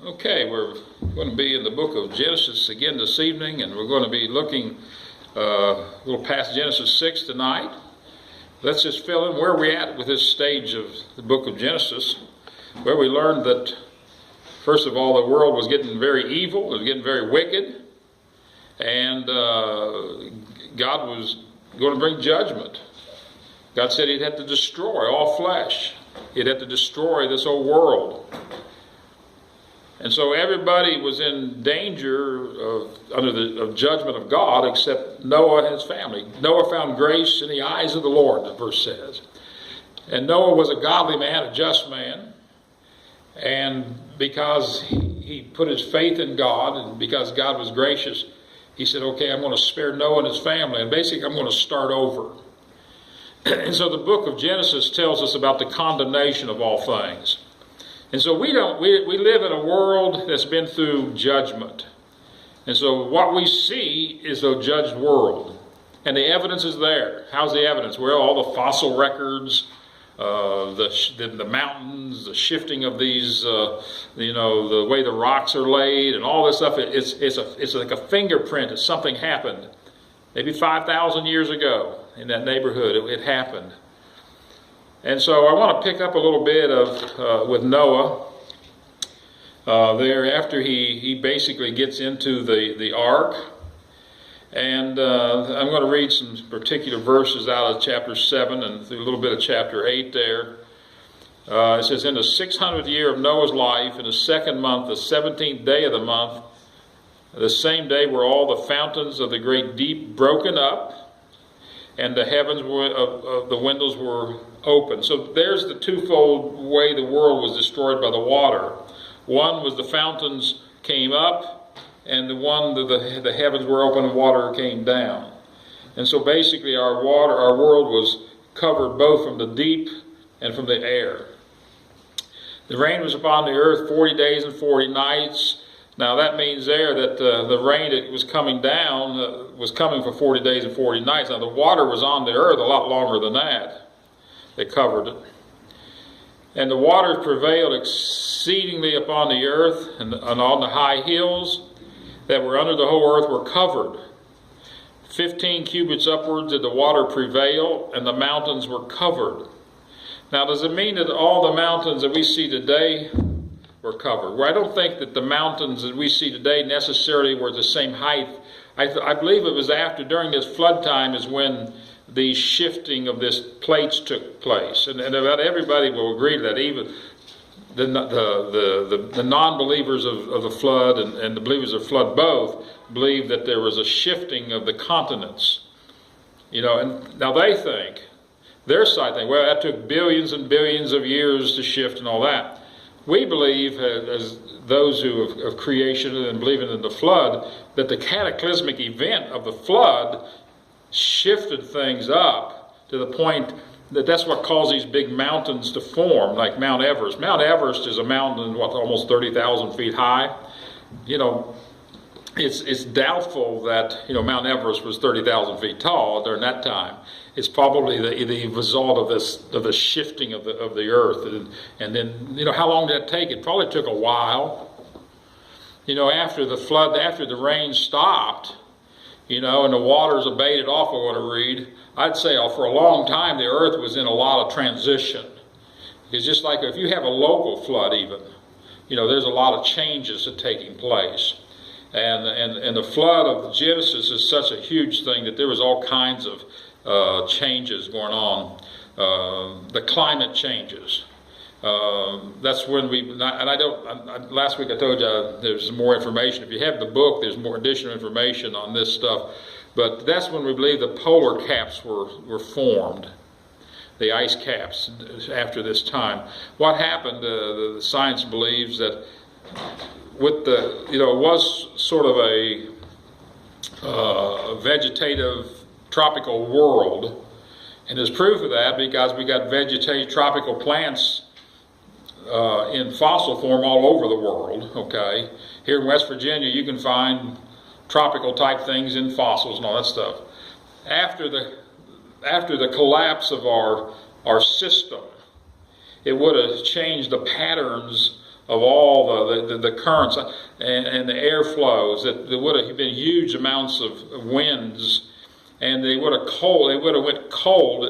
Okay, we're going to be in the book of Genesis again this evening, and we're going to be looking a little past Genesis 6 tonight. Let's just fill in where we're at with this stage of the book of Genesis, where we learned that, first of all, the world was getting very evil, it was getting very wicked, and God was going to bring judgment. God said he'd have to destroy all flesh. He'd have to destroy this whole world. And so everybody was in danger of judgment of God except Noah and his family. Noah found grace in the eyes of the Lord, the verse says. And Noah was a godly man, a just man. And because he put his faith in God and because God was gracious, he said, okay, I'm going to spare Noah and his family. And basically, I'm going to start over. And so the book of Genesis tells us about the condemnation of all things. And so we live in a world that's been through judgment. And so what we see is a judged world. And the evidence is there. How's the evidence? Well, all the fossil records, the mountains, the shifting of these, the way the rocks are laid and all this stuff. It's like a fingerprint that something happened. Maybe 5,000 years ago in that neighborhood, it happened. And so I want to pick up a little bit with Noah there after he basically gets into the ark. And I'm going to read some particular verses out of chapter 7 and through a little bit of chapter 8 there. It says, in the 600th year of Noah's life, in the second month, the 17th day of the month, the same day were all the fountains of the great deep broken up, and the heavens of the windows were open. So there's the twofold way the world was destroyed by the water. One was the fountains came up, and the heavens were open and water came down. And so basically our world was covered both from the deep and from the air. The rain was upon the earth 40 days and 40 nights. Now that means there that the rain that was coming down was coming for 40 days and 40 nights. Now the water was on the earth a lot longer than that. They covered it. And the waters prevailed exceedingly upon the earth, and on the high hills that were under the whole earth were covered. 15 cubits upwards did the water prevail, and the mountains were covered. Now does it mean that all the mountains that we see today were covered? Well, I don't think that the mountains that we see today necessarily were the same height. I believe it was during this flood time is when the shifting of this plates took place. And about everybody will agree to that, even the non-believers of the flood and the believers of the flood both believe that there was a shifting of the continents. And now they think, their side think, well, that took billions and billions of years to shift and all that. We believe, as those who of creation and believing in the flood, that the cataclysmic event of the flood shifted things up to the point that that's what caused these big mountains to form, like Mount Everest. Mount Everest is a mountain, almost 30,000 feet high. It's doubtful that Mount Everest was 30,000 feet tall during that time. It's probably the result of the shifting of the earth, and then how long did that take? It probably took a while. After the flood, after the rain stopped, and the waters abated off. I want to read. I'd say for a long time the earth was in a lot of transition. It's just like if you have a local flood, even there's a lot of changes that are taking place. And the flood of Genesis is such a huge thing that there was all kinds of changes going on. The climate changes. That's when last week I told you there's more information. If you have the book, there's more additional information on this stuff. But that's when we believe the polar caps were formed. The ice caps after this time. What happened, the science believes that with it was sort of a vegetative tropical world, and there's proof of that because we got vegetative tropical plants in fossil form all over the world. Okay, here in West Virginia you can find tropical type things in fossils and all that stuff. After the collapse of our system, it would have changed the patterns all the currents and the air flows, that there would have been huge amounts of winds, and they would have went cold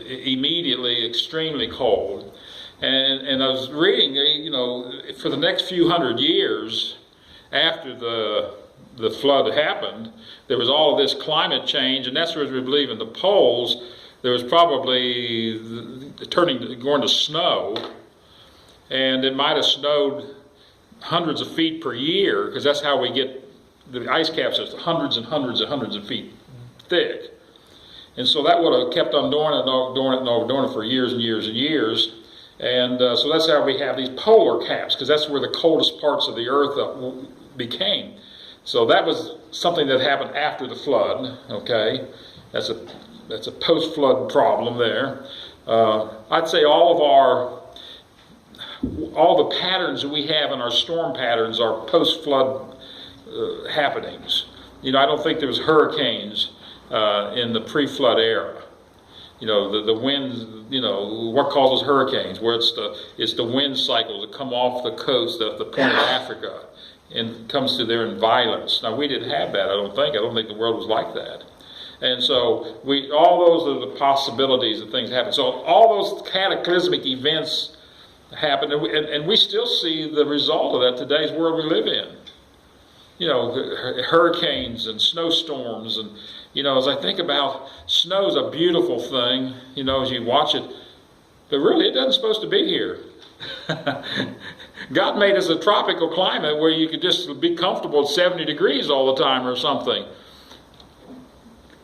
immediately, extremely cold. And I was reading, for the next few hundred years after the flood happened, there was all of this climate change, and that's where we believe in the poles. There was probably going to snow, and it might have snowed hundreds of feet per year, because that's how we get the ice caps, is hundreds and hundreds and hundreds of feet thick. And so that would have kept on doing it for years and years and years. And so that's how we have these polar caps, because that's where the coldest parts of the earth became. So that was something that happened after the flood. Okay, that's a post-flood problem there. I'd say all the patterns that we have in our storm patterns are post-flood happenings. I don't think there was hurricanes in the pre-flood era. The winds, what causes hurricanes, where it's the wind cycles that come off the coast of the point of Africa and comes to there in violence. Now, we didn't have that, I don't think. I don't think the world was like that. And so all those are the possibilities that things happen. So all those cataclysmic events happen, and we still see the result of that today's world we live in. Hurricanes and snowstorms, and as I think about snow is a beautiful thing, as you watch it, but really it doesn't supposed to be here. God made us a tropical climate where you could just be comfortable at 70 degrees all the time or something.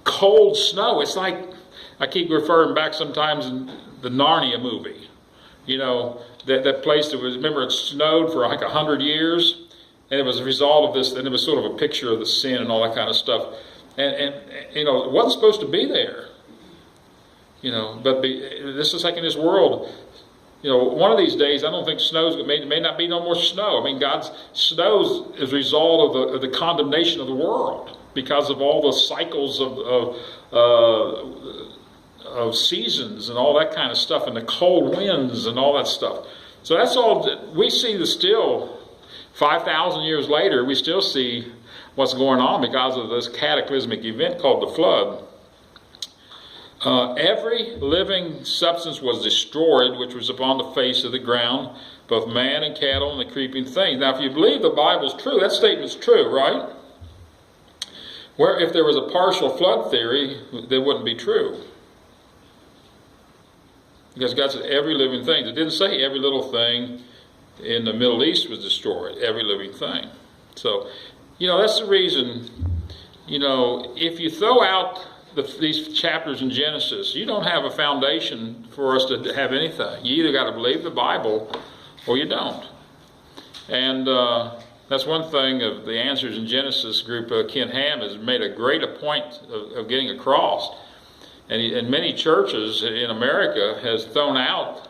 Cold snow, it's like, I keep referring back sometimes in the Narnia movie. That place that was, remember, it snowed for like 100 years, and it was a result of this, and it was sort of a picture of the sin and all that kind of stuff. And it wasn't supposed to be there. But this is like in this world, one of these days, I don't think may not be no more snow. I mean, God's snow is a result of the condemnation of the world because of all the cycles of seasons and all that kind of stuff, and the cold winds and all that stuff. So that's all we see. Still 5,000 years later, we still see what's going on because of this cataclysmic event called the flood. Every living substance was destroyed which was upon the face of the ground, both man and cattle and the creeping things. Now, if you believe the Bible's true, that statement's true, right? Where if there was a partial flood theory, that wouldn't be true. Because God said every living thing. It didn't say every little thing in the Middle East was destroyed. Every living thing. So, that's the reason, if you throw out these chapters in Genesis, you don't have a foundation for us to have anything. You either got to believe the Bible or you don't. And that's one thing of the Answers in Genesis group. Ken Ham has made a great point of getting across. And many churches in America has thrown out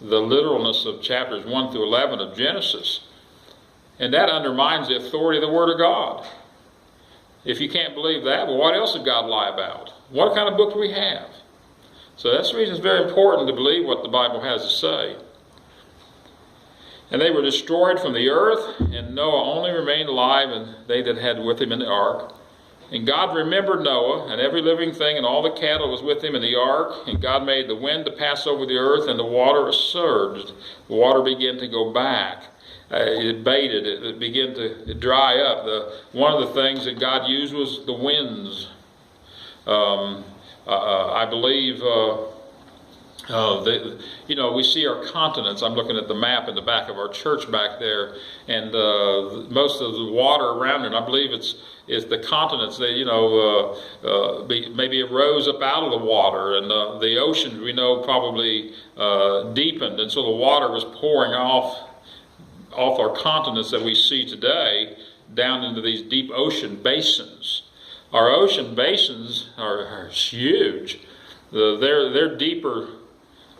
the literalness of chapters 1 through 11 of Genesis. And that undermines the authority of the Word of God. If you can't believe that, well, what else did God lie about? What kind of book do we have? So that's the reason it's very important to believe what the Bible has to say. And they were destroyed from the earth, and Noah only remained alive, and they that had with him in the ark. And God remembered Noah, and every living thing, and all the cattle was with him in the ark. And God made the wind to pass over the earth, and the water surged. The water began to go back. It abated. It began to dry up. One of the things that God used was the winds. I believe, we see our continents. I'm looking at the map in the back of our church back there, and most of the water around it, I believe it's the continents. Maybe it rose up out of the water, and the oceans we know probably deepened, and so the water was pouring off our continents that we see today down into these deep ocean basins. Our ocean basins are huge. They're deeper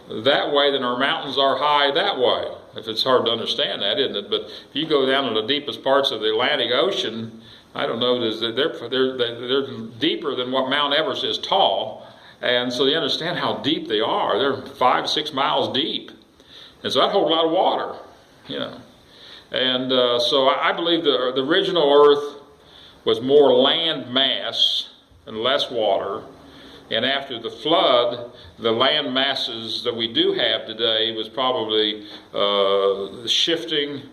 that way than our mountains are high that way. If it's hard to understand that, isn't it? But if you go down to the deepest parts of the Atlantic Ocean, I don't know, they're deeper than what Mount Everest is tall. And so you understand how deep they are. They're 5-6 miles deep. And so that holds a lot of water, And so I believe the original earth was more land mass and less water. And after the flood, the land masses that we do have today was probably shifting,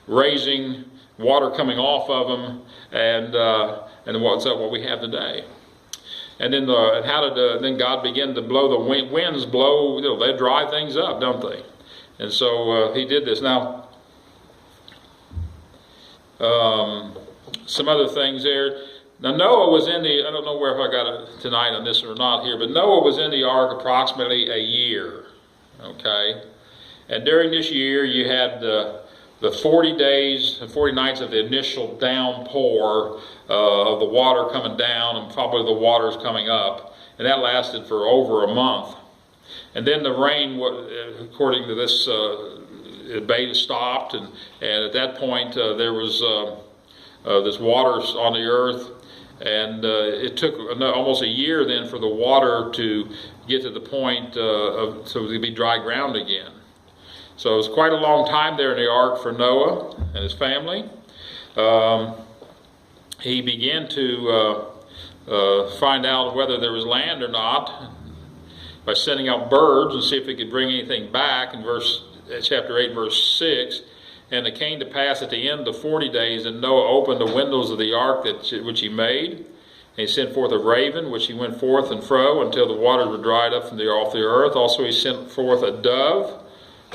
raising, water coming off of them, and what's that what we have today. And then then God began to blow the winds blow, they dry things up, don't they? And so he did this. Now, some other things there. Now Noah was in I don't know if I got it tonight on this or not here, but Noah was in the ark approximately a year, okay? And during this year you had the 40 days and 40 nights of the initial downpour of the water coming down and probably the waters coming up, and that lasted for over a month. And then the rain, according to this, it stopped, and at that point there was this water on the earth, and it took almost a year then for the water to get to the point so it would be dry ground again. So it was quite a long time there in the ark for Noah and his family. He began to find out whether there was land or not by sending out birds and see if he could bring anything back. In chapter 8, verse 6, and it came to pass at the end of 40 days that Noah opened the windows of the ark which he made, and he sent forth a raven, which he went forth and fro until the waters were dried up off the earth. Also he sent forth a dove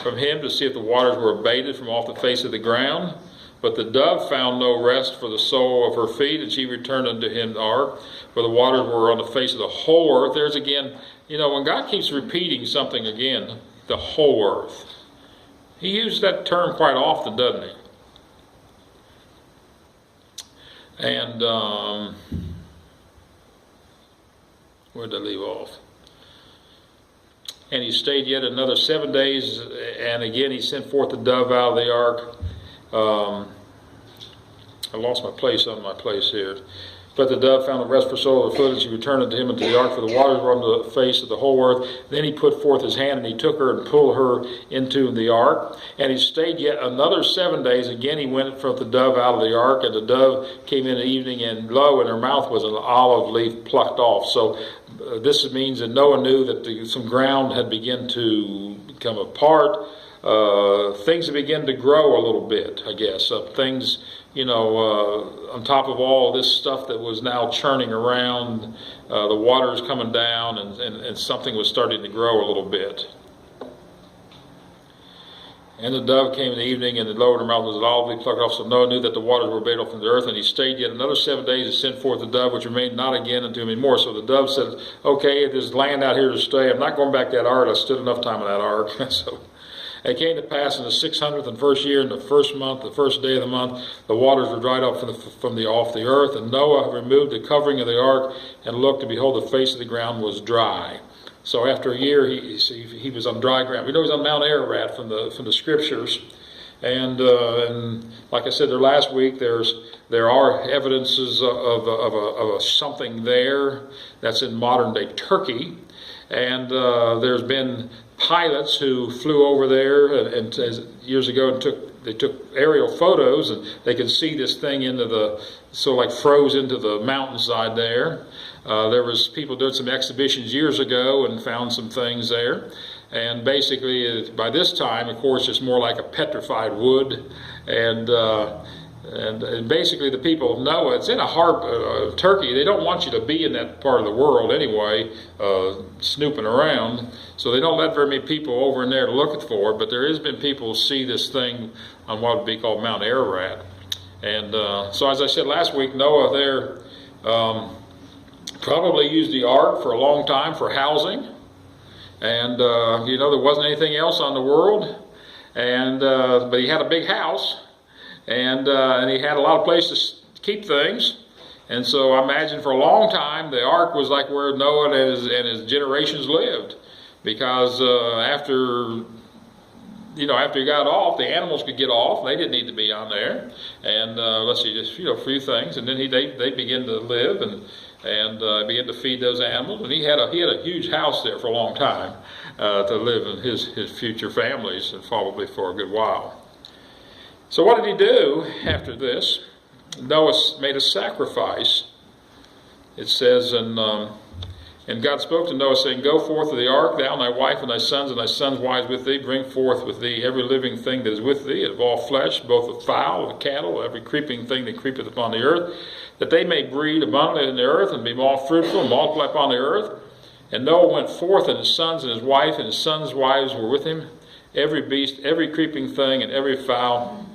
from him to see if the waters were abated from off the face of the ground. But the dove found no rest for the sole of her feet, and she returned unto him the ark, for the waters were on the face of the whole earth. There's again, when God keeps repeating something again, the whole earth. He uses that term quite often, doesn't he? And where did I leave off? And he stayed yet another 7 days, and again he sent forth the dove out of the ark. I lost my place on my place here. But the dove found a rest for soul of her foot, and she returned unto him into the ark, for the waters were on the face of the whole earth. Then he put forth his hand, and he took her and pulled her into the ark. And he stayed yet another 7 days. Again he went from the dove out of the ark, and the dove came in the evening, and lo, in her mouth was an olive leaf plucked off. So this means that Noah knew that some ground had begun to become apart. Things had begun to grow a little bit, I guess. Things, on top of all this stuff that was now churning around, the water is coming down, and something was starting to grow a little bit. And the dove came in the evening, and lo, in her mouth was an olive leaf plucked off. So Noah knew that the waters were abated from the earth, and he stayed yet another 7 days and sent forth the dove, which remained not again unto him anymore. So the dove said, okay, there's land out here to stay. I'm not going back to that ark. I stood enough time in that ark. So it came to pass in the 601st year, in the first month, the first day of the month, the waters were dried up from off the earth, and Noah removed the covering of the ark, and looked, and behold, the face of the ground was dry. So after a year, he was on dry ground. We know he's on Mount Ararat from the scriptures, and like I said there last week, there are evidences of a something there that's in modern day Turkey, and there's been pilots who flew over there and years ago and took aerial photos, and they could see this thing froze into the mountainside there. There was people doing some exhibitions years ago and found some things there, and basically by this time, of course, it's more like a petrified wood, and basically the people of Noah, it's in a heart Turkey. They don't want you to be in that part of the world anyway, snooping around, so they don't let very many people over in there to look for it. But there has been people who see this thing on what would be called Mount Ararat. And so as I said last week, Noah there probably used the ark for a long time for housing, and there wasn't anything else on the world, and but he had a big house, and he had a lot of places to keep things. And so I imagine for a long time the ark was like where Noah and his generations lived, because after he got off, the animals could get off. They didn't need to be on there, and just a few things, and then they began to live and began to feed those animals. And he had a huge house there for a long time to live in his future families, and probably for a good while. So what did he do after this? Noah made a sacrifice. It says, and God spoke to Noah, saying, Go forth of the ark, thou and thy wife and thy sons' wives with thee. Bring forth with thee every living thing that is with thee, of all flesh, both of fowl and cattle, every creeping thing that creepeth upon the earth, that they may breed abundantly in the earth, and be more fruitful, and multiply upon the earth. And Noah went forth, and his sons and his wife and his sons' wives were with him, every beast, every creeping thing, and every fowl,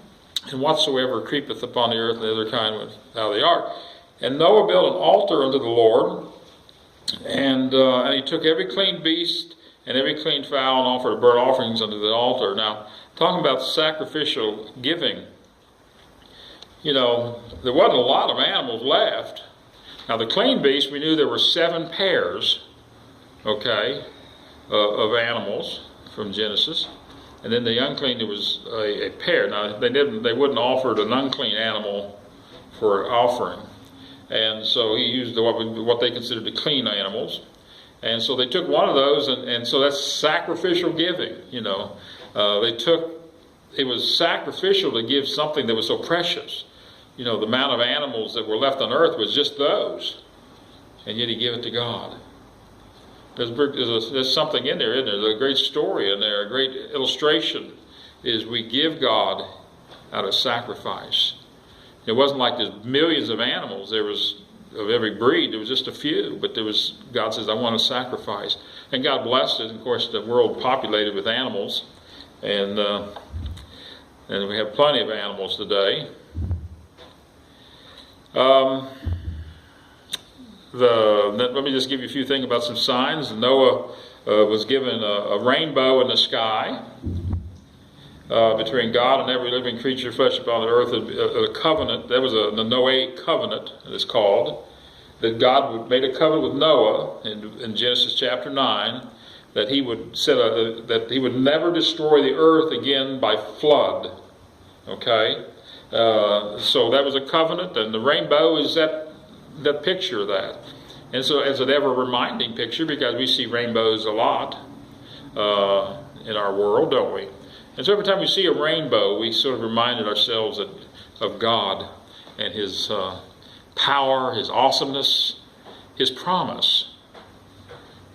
and whatsoever creepeth upon the earth, and the other kind went out of the ark. And Noah built an altar unto the Lord, and he took every clean beast and every clean fowl and offered burnt offerings unto the altar. Now, talking about sacrificial giving, there wasn't a lot of animals left. Now, the clean beast, we knew there were 7 pairs, of animals from Genesis. And then the unclean, there was a pair. Now, they wouldn't offer an unclean animal for offering. And so he used what they considered the clean animals. And so they took one of those, and so that's sacrificial giving, it was sacrificial to give something that was so precious. The amount of animals that were left on earth was just those. And yet he gave it to God. There's something in there, isn't there? There's a great story in there, a great illustration, is we give God out of sacrifice. It wasn't like there's millions of animals. There was, of every breed, there was just a few. But God says, I want a sacrifice. And God blessed it. Of course, the world populated with animals. And we have plenty of animals today. Let me just give you a few things about some signs. Noah was given a rainbow in the sky. Between God and every living creature, flesh upon the earth, a covenant. That was the Noahic covenant, it's called. That God made a covenant with Noah in Genesis chapter 9, that he would that he would never destroy the earth again by flood. Okay, so that was a covenant, and the rainbow is that picture of that. And so, as an ever reminding picture, because we see rainbows a lot in our world, don't we? And so every time we see a rainbow, we sort of reminded ourselves of God and His power, His awesomeness, His promise.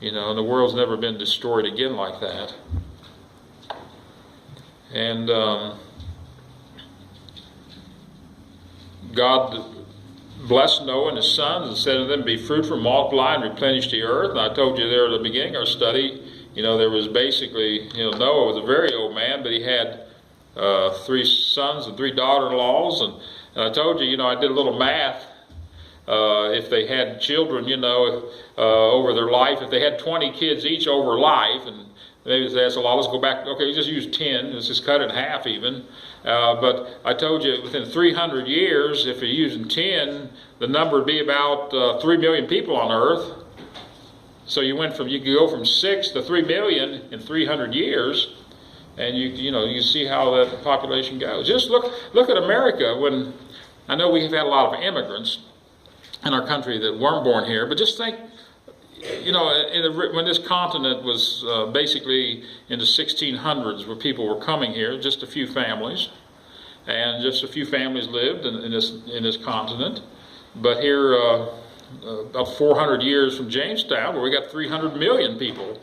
And the world's never been destroyed again like that. And God blessed Noah and his sons and said to them, Be fruitful, multiply, and replenish the earth. And I told you there at the beginning of our study, there was basically, Noah was a very old man, but he had 3 sons and 3 daughter-in-laws. And I told you, I did a little math. If they had children, over their life, if they had 20 kids each over life, and maybe that's a lot, let's go back, okay, just use 10, let's just cut it in half even. But I told you within 300 years, if you're using 10, the number would be about 3 million people on earth. So you could go from 6 to 3 million in 300 years, and you see how that population goes. Just look at America. When I know we have had a lot of immigrants in our country that weren't born here, but just think, when this continent was basically in the 1600s, where people were coming here, just a few families, and just a few families lived in this continent. But here, about 400 years from Jamestown, where we got 300 million people,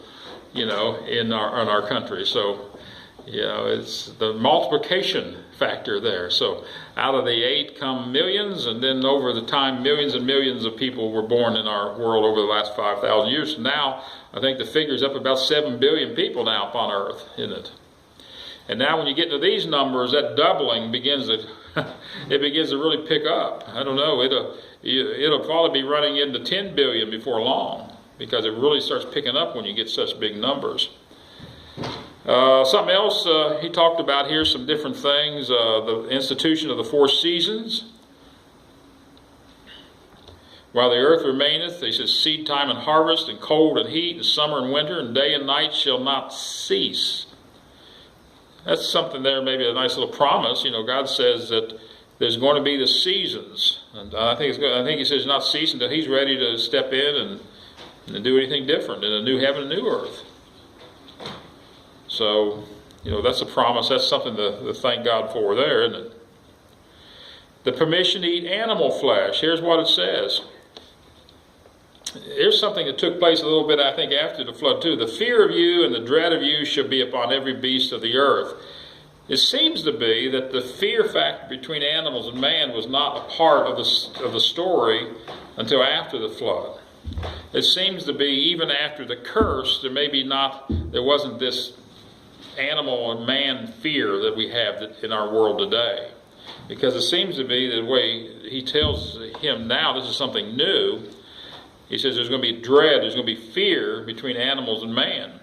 in our country. So, it's the multiplication factor there. So out of the 8 come millions, and then over the time, millions and millions of people were born in our world over the last 5,000 years. So now, I think the figure's up about 7 billion people now upon earth, isn't it? And now when you get to these numbers, that doubling begins to really pick up. I don't know, it'll probably be running into 10 billion before long, because it really starts picking up when you get such big numbers. Something else he talked about here, some different things, the institution of the 4 seasons. While the earth remaineth, he says, seed time and harvest, and cold and heat, and summer and winter, and day and night shall not cease. That's something there, maybe a nice little promise. God says that there's going to be the seasons. And I think he says not cease until he's ready to step in and do anything different in a new heaven and new earth. So that's a promise. That's something to thank God for there, isn't it? The permission to eat animal flesh. Here's what it says. Here's something that took place a little bit, I think, after the flood too. The fear of you and the dread of you shall be upon every beast of the earth. It seems to be that the fear factor between animals and man was not a part of the story until after the flood. It seems to be even after the curse, there wasn't this animal and man fear that we have in our world today. Because it seems to be the way he tells him now, this is something new. He says there's going to be dread, there's going to be fear between animals and man.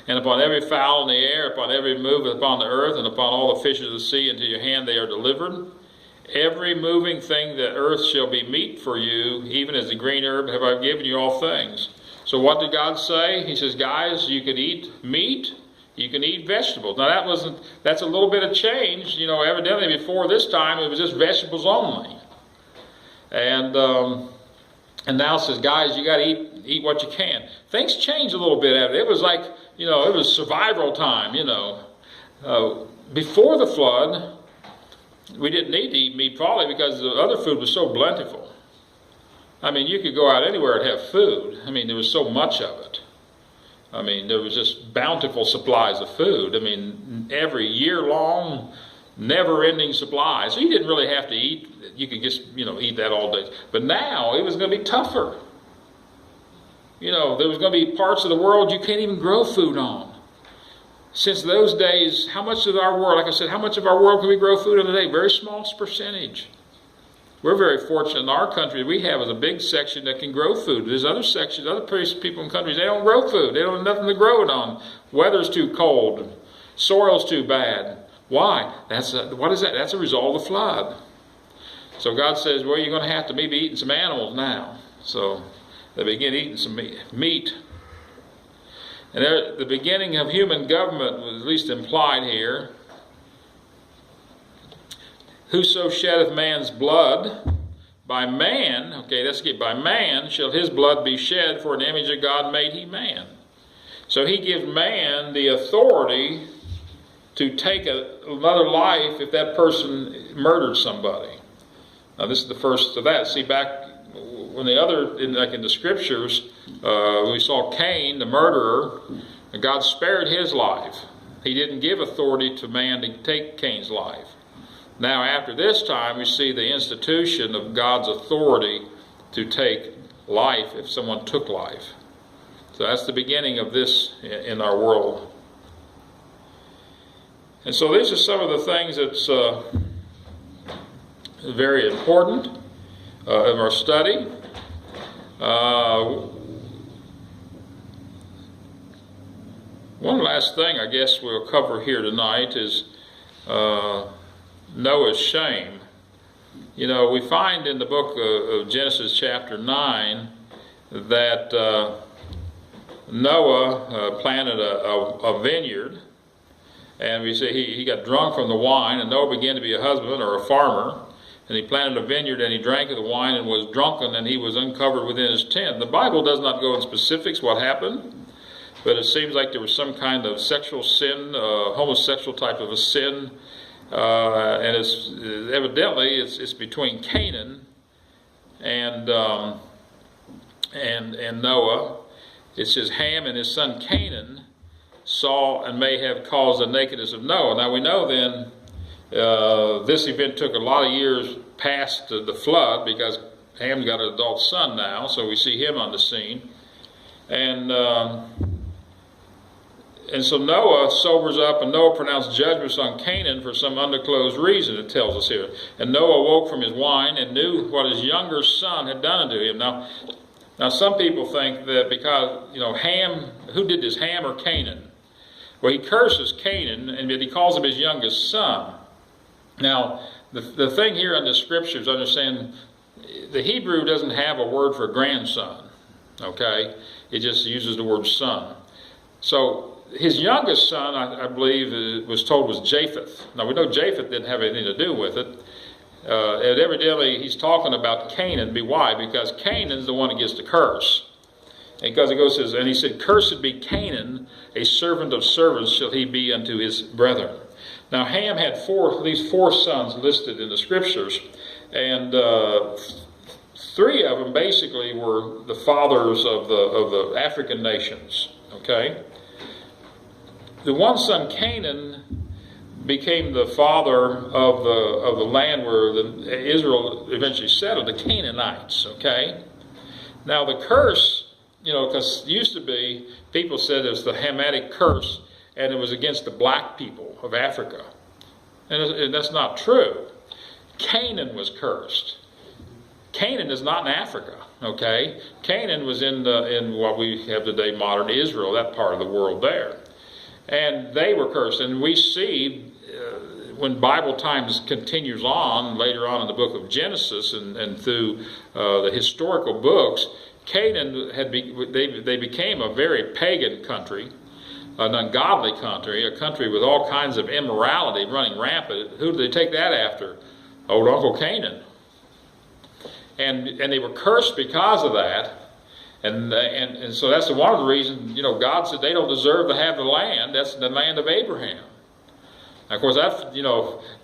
And upon every fowl in the air, upon every move upon the earth, and upon all the fishes of the sea, into your hand they are delivered. Every moving thing that earth shall be meat for you, even as the green herb have I given you all things. So what did God say? He says, guys, you can eat meat, you can eat vegetables. Now that's a little bit of change. Evidently before this time it was just vegetables only. And now it says, guys, you got to eat what you can. Things changed a little bit after. It was like, it was survival time, Before the flood, we didn't need to eat meat probably because the other food was so plentiful. I mean, you could go out anywhere and have food. I mean, there was so much of it. I mean, there was just bountiful supplies of food. I mean, every year long, never-ending supply. So you didn't really have to eat. You could just, eat that all day. But now, it was going to be tougher. There was going to be parts of the world you can't even grow food on. Since those days, how much of our world, like I said, how much of our world can we grow food on today? Very small percentage. We're very fortunate in our country. We have a big section that can grow food. There's other sections, other people in countries, they don't grow food. They don't have nothing to grow it on. Weather's too cold. Soil's too bad. Why? What is that? That's a result of the flood. So God says, well, you're going to have to maybe eating some animals now. So they begin eating some meat. And the beginning of human government was at least implied here. Whoso sheddeth man's blood, by man, by man shall his blood be shed, for an image of God made he man. So he gives man the authority to take another life if that person murdered somebody. Now this is the first of that. See, back when in the scriptures, we saw Cain, the murderer, and God spared his life. He didn't give authority to man to take Cain's life. Now after this time, we see the institution of God's authority to take life if someone took life. So that's the beginning of this in our world. And so these are some of the things that's very important in our study. One last thing I guess we'll cover here tonight is Noah's shame. We find in the book of Genesis chapter 9 that Noah planted a vineyard, and we say he got drunk from the wine, and Noah began to be a husbandman or a farmer, and he planted a vineyard, and he drank of the wine and was drunken, and he was uncovered within his tent. The Bible does not go in specifics what happened, but it seems like there was some kind of sexual sin, homosexual type of a sin, and it's evidently it's between Canaan and Noah. It says Ham and his son Canaan saw and may have caused the nakedness of Noah. Now we know then this event took a lot of years past the flood, because Ham's got an adult son now, so we see him on the scene. And so Noah sobers up, and Noah pronounced judgments on Canaan for some undisclosed reason, it tells us here. And Noah awoke from his wine and knew what his younger son had done unto him. Now some people think that because, Ham, who did this, Ham or Canaan? Well, he curses Canaan, and he calls him his youngest son. Now, the thing here in the scriptures, understand, the Hebrew doesn't have a word for grandson, okay? It just uses the word son. So his youngest son, I believe, was told was Japheth. Now, we know Japheth didn't have anything to do with it. And evidently, he's talking about Canaan. Why? Because Canaan's the one that gets the curse. Because it goes, says, and he said, "Cursed be Canaan, a servant of servants shall he be unto his brethren." Now Ham had these four sons listed in the scriptures, and three of them basically were the fathers of the African nations. Okay, the one son, Canaan, became the father of the land where Israel eventually settled, the Canaanites. Okay, now the curse, because it used to be, people said it was the Hamitic curse, and it was against the black people of Africa. And that's not true. Canaan was cursed. Canaan is not in Africa, okay? Canaan was in what we have today, modern Israel, that part of the world there. And they were cursed. And we see, when Bible times continues on, later on in the book of Genesis and through the historical books, Canaan they became a very pagan country, an ungodly country, a country with all kinds of immorality running rampant. Who did they take that after? Old Uncle Canaan. And they were cursed because of that. And so that's one of the reasons, God said they don't deserve to have the land. That's the land of Abraham. Now, of course,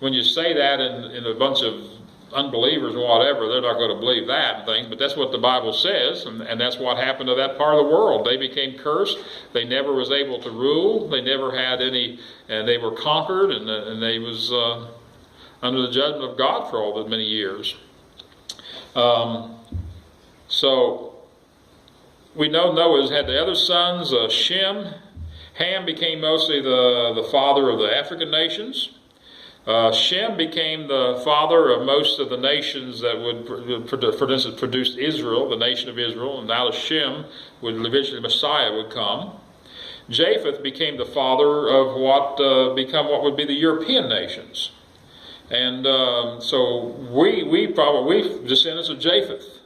when you say that in a bunch of unbelievers and whatever, they're not going to believe that and things, but that's what the Bible says, and that's what happened to that part of the world. They became cursed. They never was able to rule. They never had any, and they were conquered, and they was under the judgment of God for all that many years. So we know Noah's had the other sons, Shem. Ham became mostly the father of the African nations. Shem became the father of most of the nations that would, for instance, produce Israel, the nation of Israel, and out of Shem would eventually Messiah would come. Japheth became the father of what would be the European nations, and so we descendants of Japheth.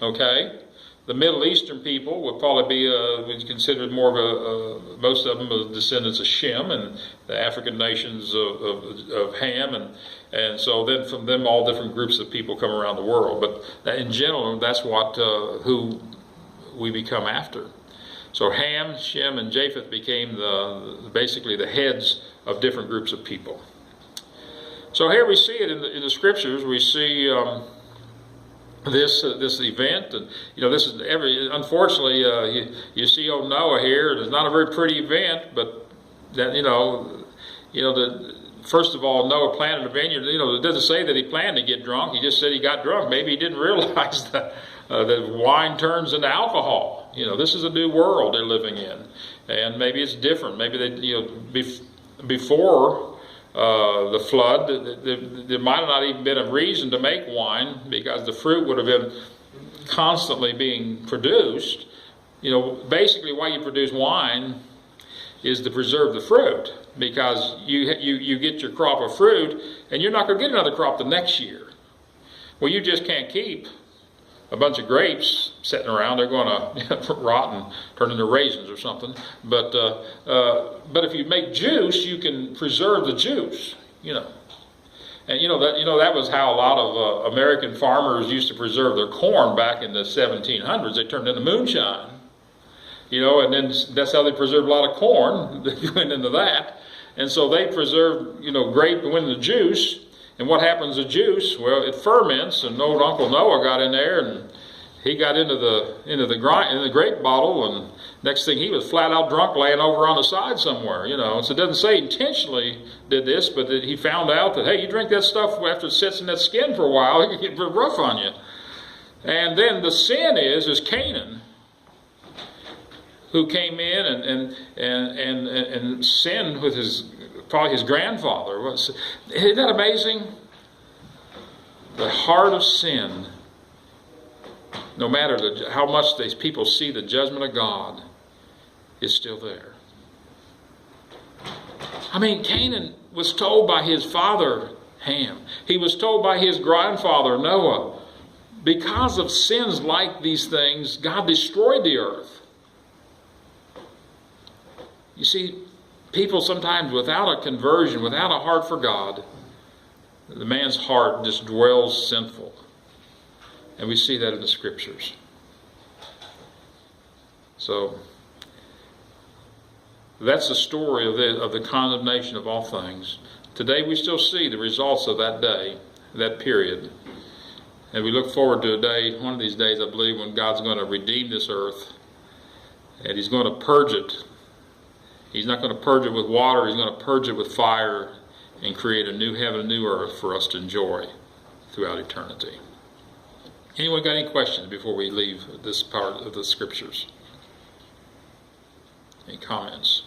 Okay. The Middle Eastern people would probably be considered more of most of them are descendants of Shem, and the African nations of Ham, and so then from them all different groups of people come around the world. But in general, that's who we become after. So Ham, Shem, and Japheth became basically the heads of different groups of people. So here we see it in the scriptures. We see. This event, and this is unfortunately you see old Noah here. It's not a very pretty event, but that first of all, Noah planted a vineyard. It doesn't say that he planned to get drunk. He just said he got drunk. Maybe he didn't realize that wine turns into alcohol. This is a new world they're living in, and maybe it's different. Maybe they before the flood, there might have not even been a reason to make wine, because the fruit would have been constantly being produced. Basically why you produce wine is to preserve the fruit, because you get your crop of fruit and you're not going to get another crop the next year. Well, you just can't keep a bunch of grapes sitting around. They're going to rot and turn into raisins or something. But if you make juice, you can preserve the juice. And that was how a lot of American farmers used to preserve their corn back in the 1700s. They turned into moonshine. And then that's how they preserved a lot of corn. They went into that, and so they preserved grape and went into juice. And what happens to juice? Well, it ferments, and old Uncle Noah got in there, and he got into the grape bottle, and next thing he was flat out drunk, laying over on the side somewhere. So it doesn't say he intentionally did this, but that he found out that, hey, you drink that stuff after it sits in that skin for a while, it can get rough on you. And then the sin is Canaan, who came in and sinned with probably his grandfather. Isn't that amazing? The heart of sin, no matter how much these people see the judgment of God, is still there. Canaan was told by his father Ham. He was told by his grandfather Noah, because of sins like these things, God destroyed the earth. You see, people sometimes without a conversion, without a heart for God, the man's heart just dwells sinful. And we see that in the scriptures. So that's the story of the condemnation of all things. Today we still see the results of that day, that period. And we look forward to a day, one of these days I believe, when God's going to redeem this earth. And He's going to purge it. He's not going to purge it with water. He's going to purge it with fire and create a new heaven, a new earth for us to enjoy throughout eternity. Anyone got any questions before we leave this part of the Scriptures? Any comments?